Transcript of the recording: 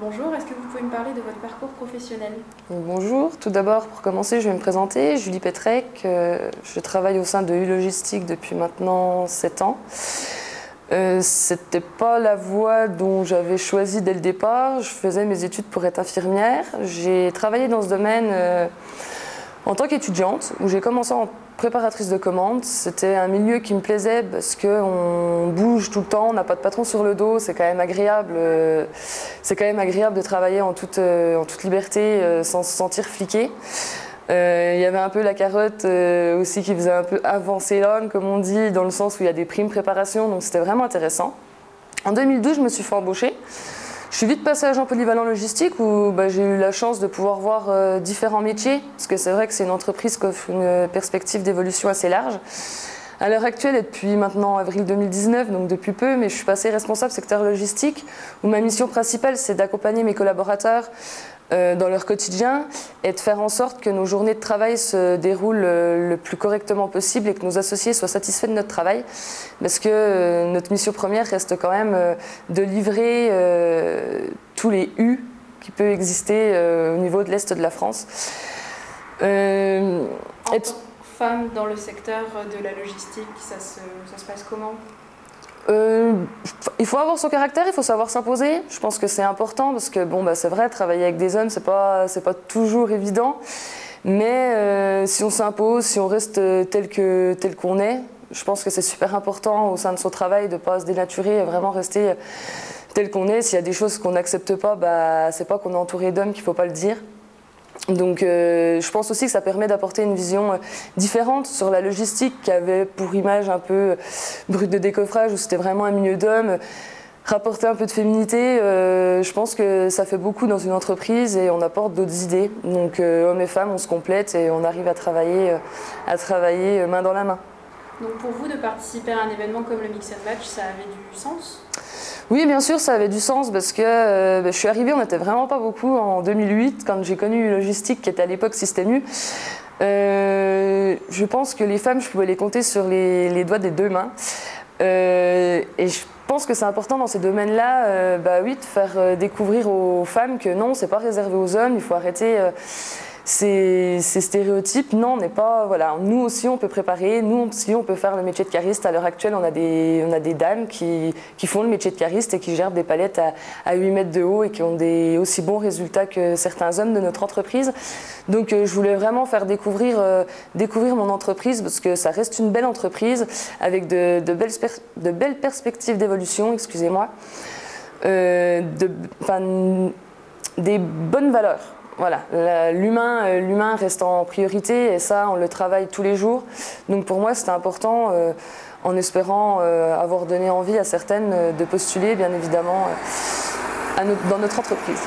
Bonjour, est-ce que vous pouvez me parler de votre parcours professionnel? Bonjour, tout d'abord pour commencer je vais me présenter, Julie Petrec, je travaille au sein de U-Logistique depuis maintenant 7 ans. C'était pas la voie dont j'avais choisi dès le départ, je faisais mes études pour être infirmière. J'ai travaillé dans ce domaine en tant qu'étudiante, où j'ai commencé en préparatrice de commandes. C'était un milieu qui me plaisait parce qu'on bouge tout le temps, on n'a pas de patron sur le dos, c'est quand même agréable. C'est quand même agréable de travailler en toute liberté, sans se sentir fliqué. Il y avait un peu la carotte aussi qui faisait un peu avancer l'homme, comme on dit, dans le sens où il y a des primes préparation, donc c'était vraiment intéressant. En 2012, je me suis fait embaucher. Je suis vite passée à agent polyvalent logistique où j'ai eu la chance de pouvoir voir différents métiers, parce que c'est vrai que c'est une entreprise qui offre une perspective d'évolution assez large. À l'heure actuelle, et depuis maintenant avril 2019, donc depuis peu, mais je suis passée responsable secteur logistique, où ma mission principale c'est d'accompagner mes collaborateurs dans leur quotidien et de faire en sorte que nos journées de travail se déroulent le plus correctement possible et que nos associés soient satisfaits de notre travail, parce que notre mission première reste quand même de livrer tous les U qui peuvent exister au niveau de l'Est de la France. En tant que femme dans le secteur de la logistique, ça se passe comment? Il faut avoir son caractère, il faut savoir s'imposer. Je pense que c'est important parce que c'est vrai, travailler avec des hommes, c'est pas toujours évident. Mais si on s'impose, si on reste tel qu'on est, je pense que c'est super important au sein de son travail de ne pas se dénaturer et vraiment rester tel qu'on est. S'il y a des choses qu'on n'accepte pas, c'est pas qu'on est entouré d'hommes qu'il ne faut pas le dire. Donc je pense aussi que ça permet d'apporter une vision différente sur la logistique qui avait pour image un peu brut de décoffrage où c'était vraiment un milieu d'hommes. Rapporter un peu de féminité, je pense que ça fait beaucoup dans une entreprise et on apporte d'autres idées. Donc hommes et femmes, on se complète et on arrive à travailler main dans la main. Donc pour vous, de participer à un événement comme le Mix & Match, ça avait du sens? Oui, bien sûr, ça avait du sens parce que je suis arrivée, on n'était vraiment pas beaucoup en 2008 quand j'ai connu Logistique qui était à l'époque Système U. Je pense que les femmes, je pouvais les compter sur les doigts des deux mains. Et je pense que c'est important dans ces domaines-là de faire découvrir aux femmes que non, c'est pas réservé aux hommes, il faut arrêter ces stéréotypes. Non, on n'est pas. Voilà, nous aussi on peut préparer, nous aussi on peut faire le métier de cariste. À l'heure actuelle, on a des dames qui font le métier de cariste et qui gèrent des palettes à 8 mètres de haut et qui ont des aussi bons résultats que certains hommes de notre entreprise. Donc je voulais vraiment faire découvrir mon entreprise parce que ça reste une belle entreprise avec de belles perspectives d'évolution, excusez-moi, des bonnes valeurs. Voilà, l'humain reste en priorité et ça, on le travaille tous les jours. Donc pour moi, c'était important, en espérant avoir donné envie à certaines de postuler, bien évidemment, dans notre entreprise.